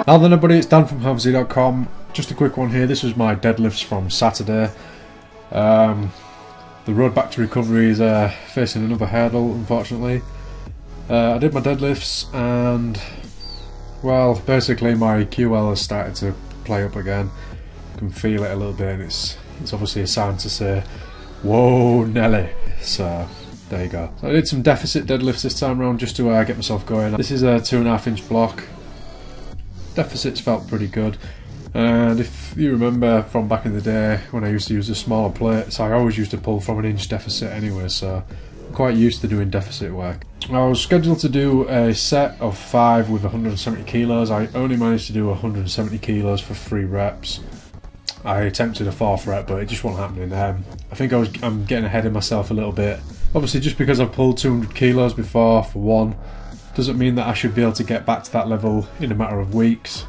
Now then everybody, it's Dan from HomeZ.com. Just a quick one here. This was my deadlifts from Saturday. The road back to recovery is facing another hurdle, unfortunately. I did my deadlifts and, well, basically my QL has started to play up again. You can feel it a little bit, and it's obviously a sign to say, whoa Nelly. So there you go. So I did some deficit deadlifts this time around just to get myself going. This is a 2.5 inch block. Deficits felt pretty good, and if you remember from back in the day when I used to use the smaller plates, I always used to pull from an inch deficit anyway, so I'm quite used to doing deficit work. I was scheduled to do a set of 5 with 170 kilos. I only managed to do 170 kilos for 3 reps. I attempted a 4th rep, but it just wasn't happening. I think I'm getting ahead of myself a little bit. Obviously, just because I've pulled 200 kilos before, for one, doesn't mean that I should be able to get back to that level in a matter of weeks.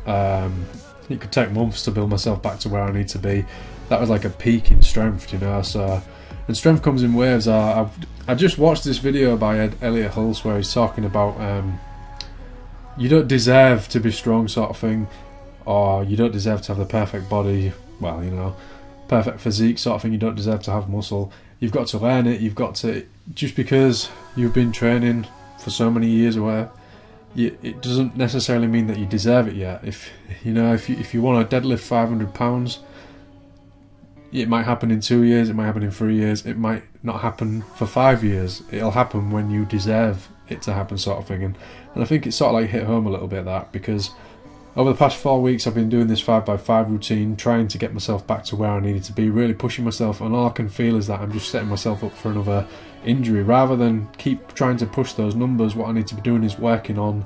It could take months to build myself back to where I need to be. That was like a peak in strength, you know. So, and strength comes in waves. I just watched this video by Elliot Hulse where he's talking about you don't deserve to be strong, sort of thing, or you don't deserve to have the perfect body. Well, you know, perfect physique, sort of thing. You don't deserve to have muscle. You've got to learn it. You've got to, just because you've been training for so many years or whatever, it doesn't necessarily mean that you deserve it yet. If you want to deadlift 500 pounds, it might happen in 2 years, it might happen in 3 years, it might not happen for 5 years. It'll happen when you deserve it to happen, sort of thing. And I think it's sort of like hit home a little bit, that, because over the past 4 weeks I've been doing this 5x5 routine, trying to get myself back to where I needed to be, really pushing myself, and all I can feel is that I'm just setting myself up for another injury. Rather than keep trying to push those numbers, what I need to be doing is working on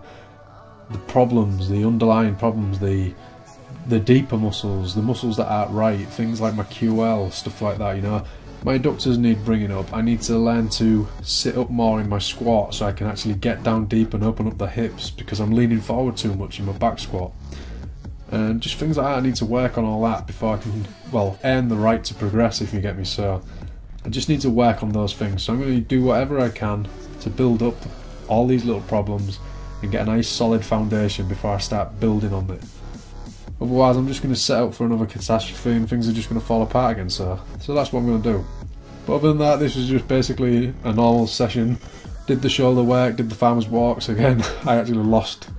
the problems, the underlying problems, the deeper muscles, the muscles that aren't right, things like my QL, stuff like that, you know. My adductors need bringing up. I need to learn to sit up more in my squat so I can actually get down deep and open up the hips, because I'm leaning forward too much in my back squat. And just things like that, I need to work on all that before I can, well, earn the right to progress, if you get me. So I just need to work on those things. So I'm going to do whatever I can to build up all these little problems and get a nice solid foundation before I start building on it. Otherwise I'm just going to set up for another catastrophe and things are just going to fall apart again. So that's what I'm going to do. But other than that, this was just basically a normal session. Did the shoulder work, did the farmer's walks. Again, I actually lost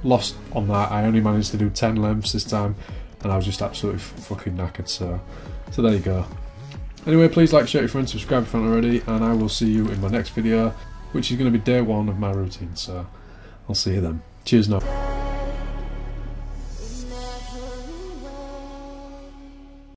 on that. I only managed to do 10 lengths this time, and I was just absolutely fucking knackered. So there you go. Anyway, please like, share, your friends, subscribe if you haven't already, and I will see you in my next video, which is going to be day 1 of my routine. So I'll see you then. Cheers now.